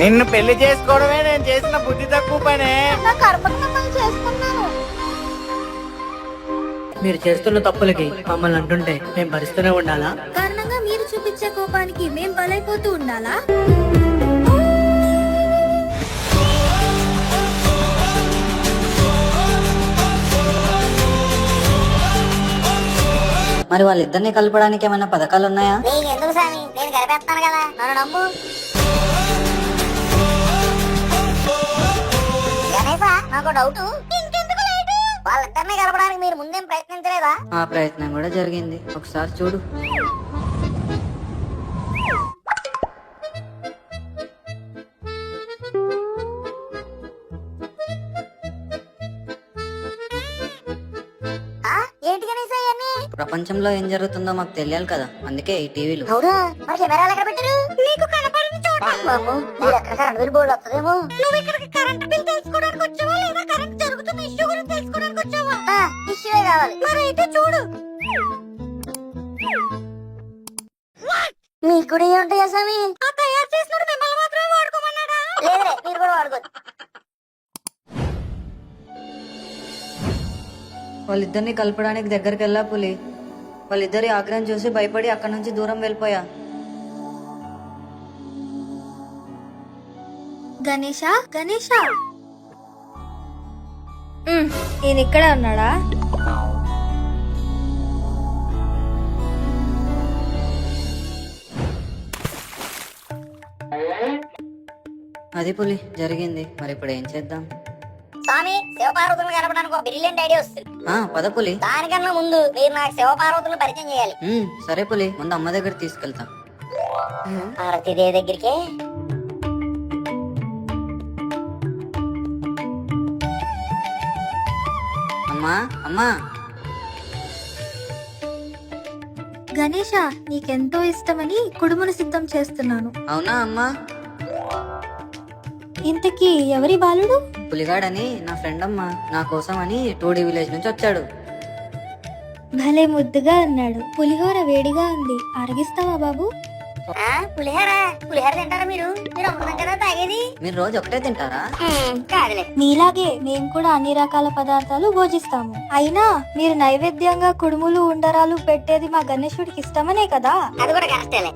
నిన్ను పెళ్లి చేసుకోవడమే నేను చేసిన బుద్ధి తక్కువ పనే. మీరు చేస్తున్న తప్పులకి మమ్మల్ని అంటుంటే మేము భరిస్తూనే ఉండాలా? కారణంగా మీరు చూపించే కోపానికి మేం బలైపోతూ ఉండాలా? మరి వాళ్ళిద్దరిని కలపడానికి ఏమైనా పథకాలు ఉన్నాయా? నీకెందుకు సామి, నేను కలిపేస్తాను కదా, నన్ను నమ్ము. గణేశా, నాకు డౌట్. ఇంకెందుకు లేటు? వాళ్ళిద్దరిని కలపడానికి మీరు ముందేం ప్రయత్నించలేదా? ఆ ప్రయత్నం కూడా జరిగింది, ఒకసారి చూడు. ఏంటి గణేశా ఇవన్నీ? ప్రపంచంలో ఏం జరుగుతుందో మాకు తెలియాలి కదా, అందుకే ఈ టీవీలు. అవునా? మరి కెమెరాలు ఎక్కడ పెట్టారు? నీకు కనపడని చోట. అమ్మో, మీరు ఎక్కడ కరెంట్ బిల్ బోర్డు వస్తుందేమో. నువ్వు ఇక్కడికి కరెంట్ బిల్ తెలుసుకోవడానికి వచ్చావా, లేదా కరెంట్ జరుగుతున్న ఇష్యూ గురించి తెలుసుకోవడానికి వచ్చావా? ఇష్యూవే కావాలి. మరి అయితే చూడు. మీకు కూడా ఏముంటాయా స్వామి? ఆ తయారు చేసినప్పుడు మిమ్మల్ని మాత్రమే వాడుకోమన్నాడా? లేదురే, మీరు కూడా వాడుకోవచ్చు. వాళ్ళిద్దరిని కలపడానికి దగ్గరికి వెళ్ళా పులి. వాళ్ళిద్దరి ఆగ్రహం చూసి భయపడి అక్కడి నుంచి దూరం వెళ్ళిపోయా. గణేష గణేష, ఈయన ఇక్కడే ఉన్నాడా? అది పులి జరిగింది, మరి ఇప్పుడు ఏం చేద్దాం? స్వామి, శివపార్వతులను కలపడానికి ఒక బ్రిలియంట్ ఐడియా వస్తుంది. పద పులి. దానికన్నా ముందు మీరు నాకు శివపార్వతులను పరిచయం చేయాలి. సరే పులి, ముందు అమ్మ దగ్గర తీసుకెళ్తా. పార్వతీదేవి దగ్గరికి. అమ్మా అమ్మా. గణేష, నీకెంతో ఇష్టమని కుడుమును సిద్ధం చేస్తున్నాను. అవునా అమ్మా? ఇంతకీ ఎవరి బాలుడు? పులిగాడని నా ఫ్రెండ్ అమ్మా, నా కోసం అని 2D విలేజ్ నుంచి వచ్చాడు. భలే ముద్దుగా ఉన్నాడు. పులిహోర వేడిగా ఉంది, అరగిస్తావా బాబు? పులిహోర పులిహోర తింటారా మీరు? మీరు అమృతం కదా తాగేది. మీరు రోజు ఒకటే తింటారా? కాదులే, మీలాగే మేము కూడా అన్ని రకాల పదార్థాలు భోజిస్తాము. అయినా మీరు నైవేద్యంగా కుడుములు ఉండరాలు పెట్టేది మా గణేశుడికి ఇష్టమనే కదా. అది కూడా కష్టలే.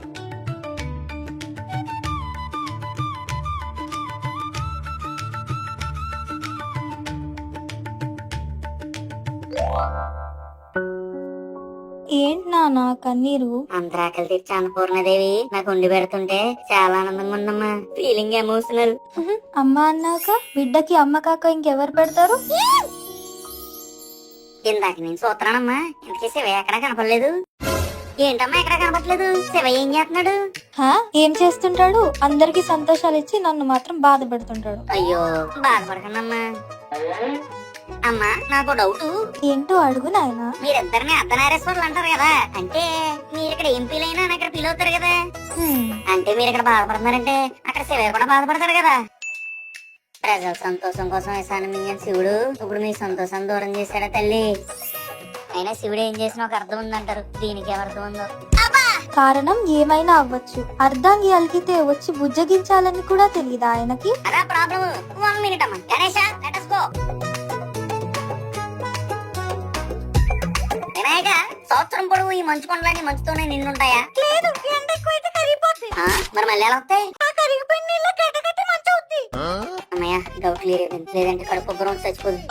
ఏంటి నాన్న కన్నీరు? అంతరాకలి తెచ్చి అన్నపూర్ణదేవి నాకు ఉండి పెడుతుంటే చాలా ఆనందంగా ఉందమ్మా. Feeling emotional. అమ్మ అన్నాక బిడ్డకి అమ్మ కాక ఇంకెవరు పెడతారు? ఇందాక నేను చూస్తున్నానమ్మా, ఇంతకీ శివ ఎక్కడా కనపడలేదు. ఏంటమ్మా ఎక్కడా కనపడలేదు? శివ ఏం చేస్తున్నాడు? ఏం చేస్తుంటాడు? అందరికి సంతోషాలు ఇచ్చి నన్ను మాత్రం బాధ పెడుతుంటాడు. అయ్యో, బాధపడకండమ్మా. అమ్మా, నాకు డౌట్. ఏంటో అడుగు నాయనా. మీరిద్దరిని అర్ధనారేశ్వర్లు అంటారు కదా, అంటే మీరు ఇక్కడ ఎంపీలైనా అక్కడ ఫీల్ అవుతారు కదా. అంటే మీరు ఇక్కడ బాధపడుతున్నారంటే అక్కడ శివ కూడా బాధపడతారు కదా. ప్రజల సంతోషం కోసం ఈశాన్య శివుడు ఇప్పుడు మీ సంతోషం దూరం చేశాడా తల్లి? అయినా శివుడు ఏం చేసినా ఒక అర్థం ఉందంటారు, దీనికి ఎవర్థం ఉందో. కారణం ఏమైనా అవ్వచ్చు, అర్ధాంగి అలిగితే వచ్చి బుజ్జగించాలని కూడా తెలియదా ఆయనకి? అదా ప్రాబ్లం. 1 minute అమ్మా. Ganesha, let us go. Vinayaka, సంవత్సరం పొడవు ఈ మంచు కొండలన్నీ మంచుతోనే నిండుంటాయా? లేదు, ఎండ ఎక్కువైతే కరిగిపోతుంది. మరి మళ్ళీ ఎలా వస్తాయి? కరిగిపోయిన నీళ్ళు కట్టకట్టి మంచు అవుద్ది. అమ్మయ్య, డౌట్ క్లియర్ అయిపోయింది. లేదంటే కడుపు ఉబ్బరం చచ్చిపోతుంది.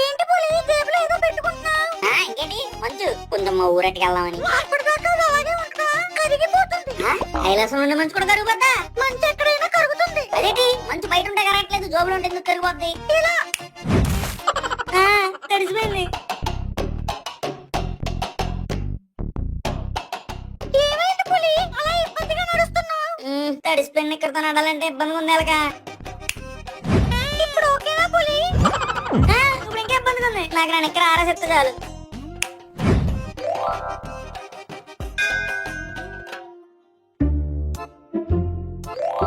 ఏంటి పులి, జేబులో ఏదో పెట్టుకుంటున్నా? ఇంకేంటి మంచు, కొంచెం మా ఊరటికి వెళ్దామని. కైలాసం నుండి మంచు కూడా కరిగిపోద్దా? మంచు ఎక్కడైనా కరుగుతుంది. అదేంటి, మంచు బయట ఉంటే కరగట్లేదు, జోబులు ఉంటే ఎందుకు కరిగిపోద్ది? ఇలా తడిసిపోయింది. ఏమైంది పులి, అలా ఇబ్బందిగా నడుస్తున్నావు? తడిసిపోయింది, ఇక్కడతో నడాలంటే ఇబ్బందిగా ఉంది. ఎలాగా ఇప్పుడు ఓకేనా పులి? ఇప్పుడు ఇంకా ఇబ్బందిగా ఉంది. నాకు నేను ఇక్కడ ఆరేసేస్తే చాలు.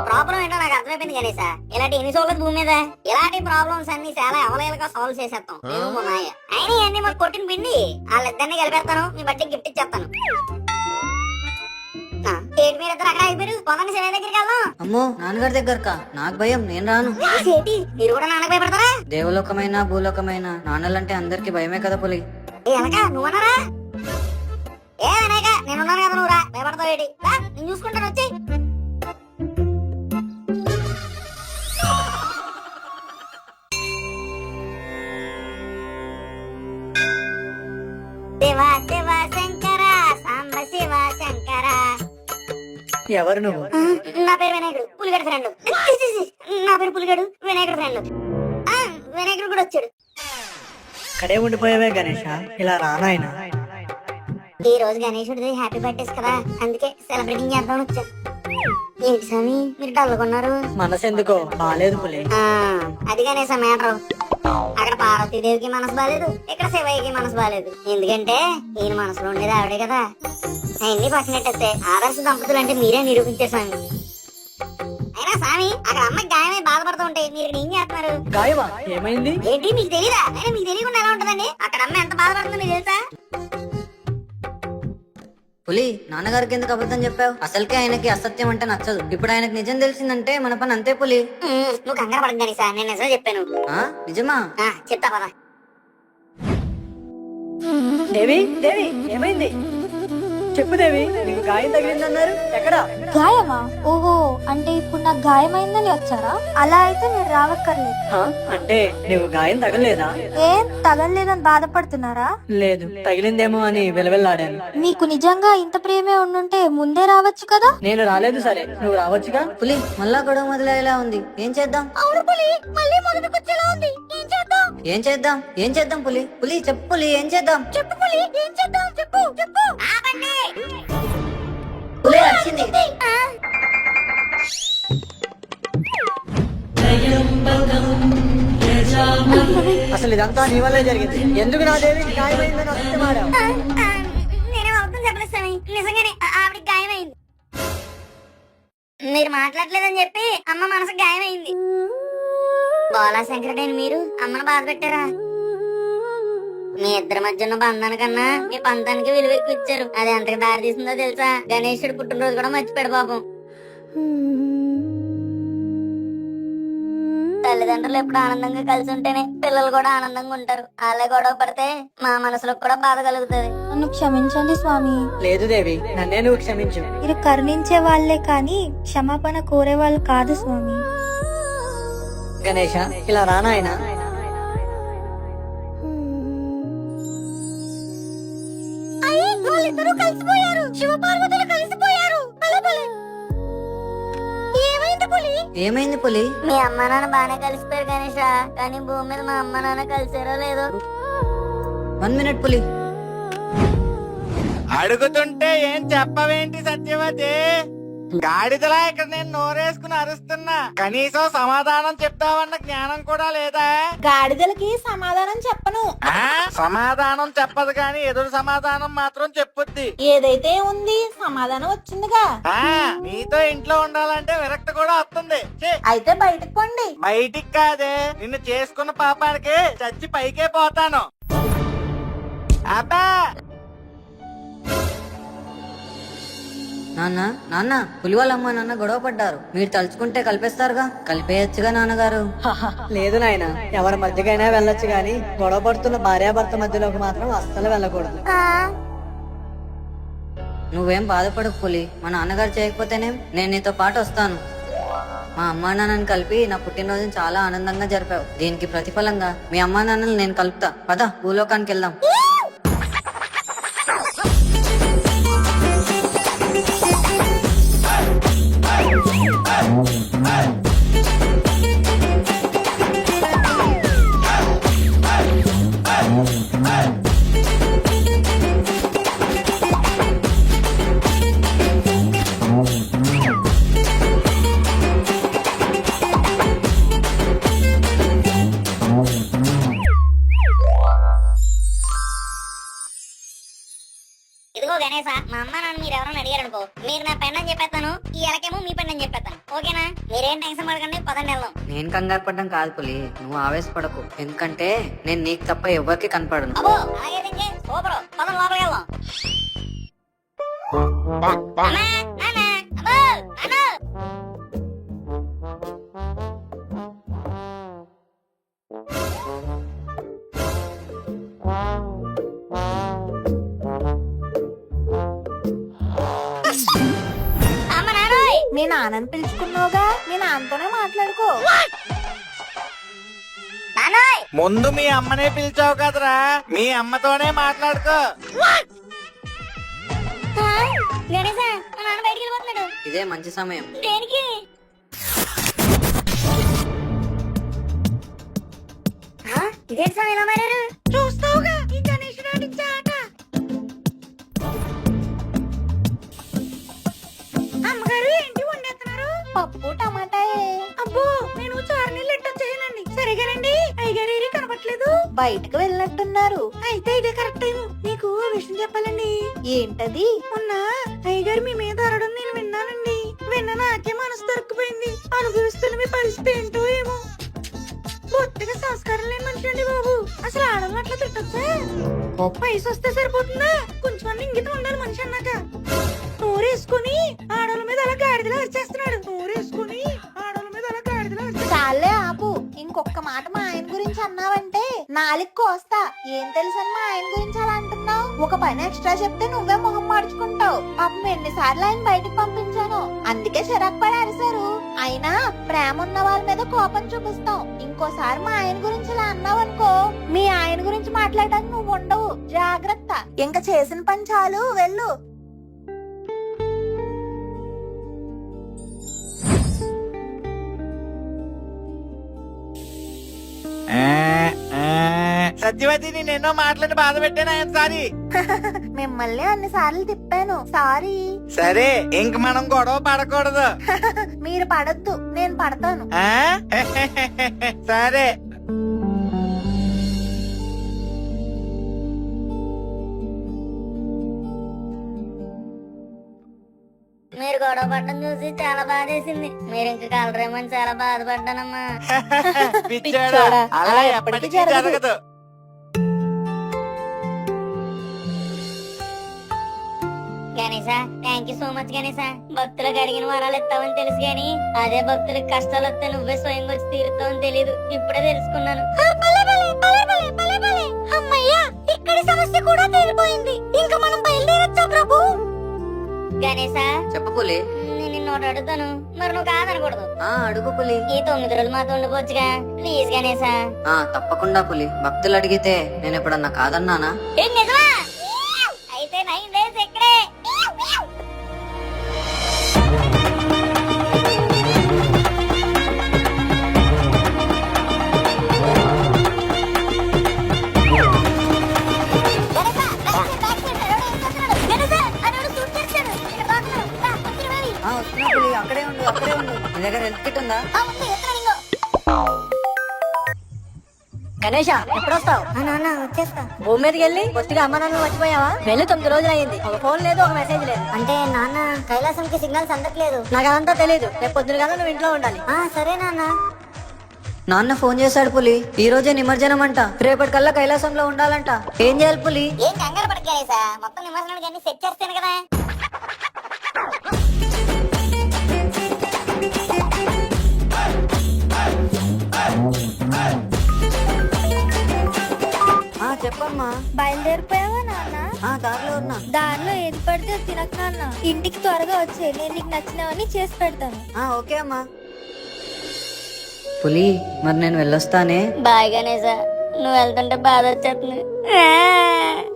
ప్రాబ్లం ఏంటో నాకు అర్థం అర్థమైపోయింది గణేశ. ఇలాంటి ఎన్ని చూడలేదు భూమి మీద. ఇలాంటి ప్రాబ్లమ్స్ అన్ని చాలా అవలేలుగా సాల్వ్ చేసేస్తాం నేను మా మాయ. అయినా ఇవన్నీ మాకు కొట్టిన పిండి. వాళ్ళిద్దరిని కలిపేస్తాను, మీ బట్టి గిఫ్ట్ ఇచ్చేస్తాను. ఏంటి మీరిద్దరు అక్కడ అయిపోయారు? పొందండి శివయ్య దగ్గరికి వెళ్దాం. అమ్మో నాన్నగారి దగ్గరకా? నాకు భయం, నేను రాను. ఏంటి మీరు కూడా నాన్నకు భయపడతారా? దేవలోకమైన భూలోకమైన నాన్నలంటే అందరికి భయమే కదా పులి. ఏ అనక నువ్వన్నారా? ఏ వినాయక నేనున్నాను కదా, నువ్వు రా. భయపడతావు ఏంటి? నేను చూసుకుంటాను, వచ్చి. శివ శివ శంకర సాంబ శివ శంకర. ఎవరు నువ్వు? నా పేరు వినాయకుడు, పులిగడు ఫ్రెండ్. నా పేరు పులిగడు, వినాయకుడు ఫ్రెండ్. వినాయకుడు కూడా వచ్చాడు. అక్కడే ఉండిపోయావే గణేష, ఇలా రానాయన. ఈ రోజు గణేశుడిది హ్యాపీ బర్త్డేస్ కదా, అందుకే సెలబ్రేటింగ్ చేద్దామని వచ్చాను. ఏంటి స్వామి మీరు డల్లుకున్నారు? మనసు ఎందుకో బాలేదు పులి. అది గణేశ మ్యాటర్. అక్కడ పార్వతీదేవికి మనసు బాలేదు, ఇక్కడ శివయ్యకి మనసు బాలేదు. ఎందుకంటే ఈయన మనసులో ఉండేది ఆవిడే కదా. అన్ని పక్కనట్టేస్తే ఆదర్శ దంపతులు అంటే మీరే నిరూపించారు స్వామి. అయినా స్వామి అక్కడ అమ్మాయి గాయమై బాధపడుతూ ఉంటే మీరు ఇక్కడ ఏం చేస్తున్నారు? గాయమా? ఏమైంది? ఏంటి మీకు తెలీదా? అయినా మీకు తెలియకుండా ఎలా ఉంటదండి? అక్కడ అమ్మాయి ఎంత బాధపడుతుందో మీకు తెలుసా? పులి, నాన్నగారికి ఎందుకు అబద్ధం చెప్పావు? అసలుకే ఆయనకి అసత్యం అంటే నచ్చదు. ఇప్పుడు ఆయనకు నిజం తెలిసిందంటే మన పని అంతే పులి. నువ్వు కంగారు పడద్దని సార్, నేను నిజం చెప్పాను. నిజమా? చెప్తా పదా. దేవి దేవి ఏమైంది? చెప్పు దేవి, నీకు గాయం తగిలిందన్నారు, ఎక్కడ? గాయమా? ఓహో, అంటే ఇప్పుడు నాకు గాయమైందని వచ్చారా? అలా అయితే మీరు రావక్కర్లేదు. అంటే నీకు గాయం తగలేదా? ఏం తగలలేదని బాధపడుతున్నారా? లేదు, తగిలిందేమో అని వెలవెల్లాడాను. మీకు నిజంగా ఇంత ప్రేమే ఉండుంటే ముందే రావచ్చు కదా. నేను రాలేదు, సరే నువ్వు రావచ్చుగా. పులి, మళ్ళా గొడవ మొదలయ్యేలా ఉంది. ఏం చేద్దాం? అవును పులి, మళ్ళీ మొదలుకొచ్చేలా ఉంది. ఏం చేద్దాం? ఏం చేద్దాం? ఏం చేద్దాం పులి? పులి చెప్పు పులి, ఏం చేద్దాం? చెప్పు పులి, ఏం చేద్దాం? చెప్పు చెప్పు. ఆపండి. పులి వచ్చింది. అసలు ఇదంతా నీ వల్లే జరిగింది. ఎందుకు నా దేవికి గాయమైందని అసత్యం ఆడావు? నేనేం అర్థం చెప్పలేదు స్వామి, నిజంగానే ఆవిడకి గాయమైంది. మీరు మాట్లాడలేదని చెప్పి అమ్మ మనసు గాయమైంది. బోలా శంకరుడైన మీరు అమ్మను బాధ పెట్టారా? మీ ఇద్దరి మధ్య ఉన్న బంధానికన్నా మీ పంతానికి విలువ ఎక్కువ ఇచ్చారు. అది ఎంతకు దారి తీసిందో తెలుసా? గణేశుడు పుట్టినరోజు కూడా మర్చిపోయాడు పాపం. తల్లిదండ్రులు ఎప్పుడు ఆనందంగా కలిసి ఉంటేనే పిల్లలు కూడా ఆనందంగా ఉంటారు. వాళ్ళే గొడవ పడితే మా మనసులకు కూడా బాధ కలుగుతుంది. నన్ను క్షమించండి స్వామి. లేదు దేవి, నన్నే నువ్వు క్షమించు. మీరు కరుణించే వాళ్ళే కానీ క్షమాపణ కోరే వాళ్ళు కాదు స్వామి. గణేష, ఇలా రానాయనా. వాళ్ళిద్దరూ కలిసిపోయారు. శివపార్వతులు కలిసిపోయారు. ఏమైంది పులి? ఏమైంది పులి? మీ అమ్మ నాన్న బానే కలిసిపోయారు గణేష, కానీ భూమి మీద మా అమ్మ నాన్న కలిసారో లేదో. 1 minute పులి. అడుగుతుంటే ఏం చెప్పవేంటి సత్యవతి? గాడిదలా ఇక్కడ నేను నోరేసుకుని అరుస్తున్నా, కనీసం సమాధానం చెప్తావన్న జ్ఞానం కూడా లేదా? గాడిదలకి సమాధానం చెప్పను. సమాధానం చెప్పదు కానీ ఎదురు సమాధానం మాత్రం చెప్పుద్ది. ఏదైతే ఉంది సమాధానం వచ్చిందిగా. నీతో ఇంట్లో ఉండాలంటే విరక్తి కూడా వస్తుంది. అయితే బయటకు పోండి. బయటికి కాదే, నిన్ను చేసుకున్న పాపానికి చచ్చి పైకే పోతాను. అబ్బా నాన్న నాన్న, పులి వాళ్ళ అమ్మ నాన్న గొడవ పడ్డారు. మీరు తలుచుకుంటే కలిపేస్తారుగా? కలిపేయచ్చుగా నాన్నగారు. లేదు నాయన, ఎవరి మధ్యకైనా వెళ్ళొచ్చు గాని గొడవ పడుతున్న భార్యాభర్త మధ్యలోకి మాత్రం అస్సలు వెళ్ళకూడదు. నువ్వేం బాధపడకు పులి, మా నాన్నగారు చేయకపోతేనేం, నేను నీతో పాటు వస్తాను. మా అమ్మా నాన్నని కలిపి నా పుట్టినరోజుని చాలా ఆనందంగా జరిపావు. దీనికి ప్రతిఫలంగా మీ అమ్మా నాన్నని నేను కలుపుతా. పద భూలోకానికి వెళ్దాం. ఇదిగో గణేశ, మా అమ్మ నాన్న మీరు ఎవరైనా అడిగారు అనుకో, మీరు నా పెండని చెప్పేస్తాను, ఈ ఎలకేమో మీ పెండని చెప్పేస్తాను. ఓకేనా? మీరేం టెన్షన్ పడకండి, పదండి వెళ్దాం. నేను కంగారు పడ్డం కాదు పులి, నువ్వు ఆవేశపడకు. ఎందుకంటే నేను నీకు తప్ప ఎవరికి కనపడను. అబ్బో అలాగే సూపర్, పదం లోపలికి వెళ్దాం. అమ్మా, నాన్న, అబ్బో, నాన్న. అమ్మ, నాన్నోయ్. మీ నాన్నని పిలుచుకున్నావుగా, మీ నాన్నతోనే మాట్లాడుకో. నాన్నోయ్. ముందు మీ అమ్మనే పిలిచావు కదరా, మీ అమ్మతోనే మాట్లాడుకో. ఆ, గణేశా, మా నాన్న బయటికి వెళ్ళిపోతున్నాడు. ఇదే మంచి సమయం. దేనికి? ఆ, ఇదేంటి స్వామి ఇలా మారారు? చూస్తావుగా ఈ గణేశుడు ఆడించే ఆట. అమ్మగారు ఏంటి వండేస్తున్నారు? పప్పు టమాటాయే. అబ్బో, నేను చారు నీళ్ళు ఎట్టా చేయనండి. సరిగానండి, అయ్యగారు ఏరీ కనపట్లేదు. బయటకు వెళ్ళినట్టున్నారు. అయితే ఇదే కరెక్ట్ టైం. మీకు ఓ విషయం చెప్పాలండి. ఏంటది? మొన్న అయ్యగారు మీ మీద అరవడం నేను విన్నానండి. విన్న నాకే మనసు దొరికిపోయింది. అనుభవిస్తున్న మీ పరిస్థితి ఏంటో ఏమో. బొత్తిగా సంస్కారం లేని మనిషి అండి బాబు. అసలు ఆడవాళ్ళు అట్లా తిట్టొచ్చా? వయసు వస్తే సరిపోతుందా? కొంచెం ఇంగితం ఉండాలి మనిషి అన్నాక. నోరేసుకుని ఆడవాళ్ళ మీద అలా గాడిదలా వచ్చేస్తున్నాడు. నోరేసుకుని ఆడవాళ్ళ మీద అలా గాడిదలా చాలే ఆపు. ఇంకొక మాట మా ఆయన గురించి అన్నావంటే నాలుగు కోస్తా. ఏం తెలుసని మా ఆయన గురించి అలా అంటున్నావు? ఒక పని ఎక్స్ట్రా చెప్తే నువ్వే మొహం మార్చుకుంటావు. పాపం ఎన్నిసార్లు ఆయన బయటకు పంపించాను, అందుకే చిరాకు పడి అరిశారు. అయినా ప్రేమ ఉన్న వాళ్ళ మీద కోపం చూపిస్తాం. ఇంకోసారి మా ఆయన గురించి ఇలా అన్నావనుకో, మీ ఆయన గురించి మాట్లాడడానికి నువ్వు ఉండవు. జాగ్రత్త. ఇంకా చేసిన పని చాలు, వెళ్ళు. సత్యవతి, నేనెన్నో మాట్లాడి బాధ పెట్టాను. సారీ. మిమ్మల్ని అన్నిసార్లు తిప్పాను, సారీ. సరే, ఇంక మనం గొడవ పడకూడదు. మీరు పడద్దు, నేను పడతాను. ఆ? సరే. మీరు గొడవ పడడం చూసి చాలా బాధేసింది. మీరు ఇంక కలరేమని చాలా బాధపడ్డానమ్మా. పిచ్చోడా, అలా ఎప్పటికీ జరగదు. Ganesha, thank you so much Ganesha. భక్తులకు అడిగిన వరాలు ఇస్తావని తెలుసు గాని అదే భక్తులకు కష్టాలు వస్తే నువ్వే స్వయంగా వచ్చి తీరుతావని తెలీదు. ఇప్పుడే తెలుసుకున్నాను. అమ్మయ్యా, ఇక్కడి సమస్య కూడా తీరిపోయింది. ఇంకా మనం బయలుదేరొచ్చా ప్రభు? గణేశా, చెప్పు పులి. నేను నిన్ను ఒకటి అడుగుతాను, మరి నువ్వు కాదనకూడదు. అడుగు పులి. ఈ 9 రోజులు మాతో ఉండిపోవచ్చుగా ప్లీజ్ గణేశా. తప్పకుండా పులి. భక్తులు అడిగితే నేను ఎప్పుడన్నా కాదన్నానా? ఏం నిజమా? అయితే 9 days ఇక్కడే. వస్తున్నా పులి, అక్కడే ఉండు, అక్కడే ఉండు. నీ దగ్గర హెల్త్ కిట్ ఉందా? గణేష, ఎప్పుడొస్తావు? నాన్న వచ్చేస్తా. భూమి మీదకి వెళ్ళి కొద్దిగా అమ్మ నాన్న మర్చిపోయావా? వెళ్ళి 9 రోజులు అయ్యింది. ఒక ఫోన్ లేదు, ఒక మెసేజ్ లేదు. అంటే నాన్న కైలాసంకి సిగ్నల్స్ అందట్లేదు. నాకు అదంతా తెలియదు. రేపు పొద్దున కదా నువ్వు ఇంట్లో ఉండాలి. సరే నాన్న. నాన్న ఫోన్ చేశాడు పులి. ఈ రోజే నిమజ్జనం అంట. రేపటికల్లా కైలాసంలో ఉండాలంట. ఏం చేయాలి పులి? ఏం కంగారు పడక మొత్తం నిమజ్జనానికి అన్ని సెట్ చేస్తాను కదా. చెప్పమ్మా. బయలుదేరిపోయావా నాన్న? దారిలో ఉన్నా. దారిలో ఏది పడితే తినక నాన్న. ఇంటికి త్వరగా వచ్చే, నేను నీకు నచ్చినవన్నీ చేసి పెడతాను. ఓకే అమ్మా. పులి, మరి నేను వెళ్ళొస్తానే. బాయ్ గణేశా, నువ్వు వెళ్తుంటే బాధ వచ్చేస్తుంది.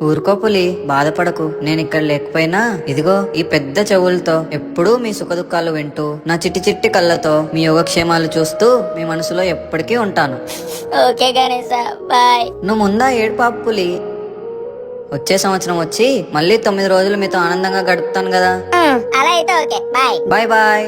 ఊరుకో పులి, బాధపడకు. నేను ఇక్కడ లేకపోయినా ఇదిగో ఈ పెద్ద చెవులతో ఎప్పుడూ మీ సుఖదుఖాలు వింటూ, నా చిట్టి చిట్టి కళ్ళతో మీ యోగక్షేమాలు చూస్తూ మీ మనసులో ఎప్పటికీ ఉంటాను. Okay Ganesha, bye. నువ్వు ముందా ఏడుపాపు పులి. వచ్చే సంవత్సరం వచ్చి మళ్ళీ 9 రోజులు మీతో ఆనందంగా గడుపుతాను కదా. అలా అయితే okay, bye. Bye bye.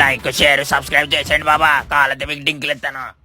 Like share subscribe చేసేయండి బాబా. కావాలంటే మీకు డింకులు ఇస్తాను.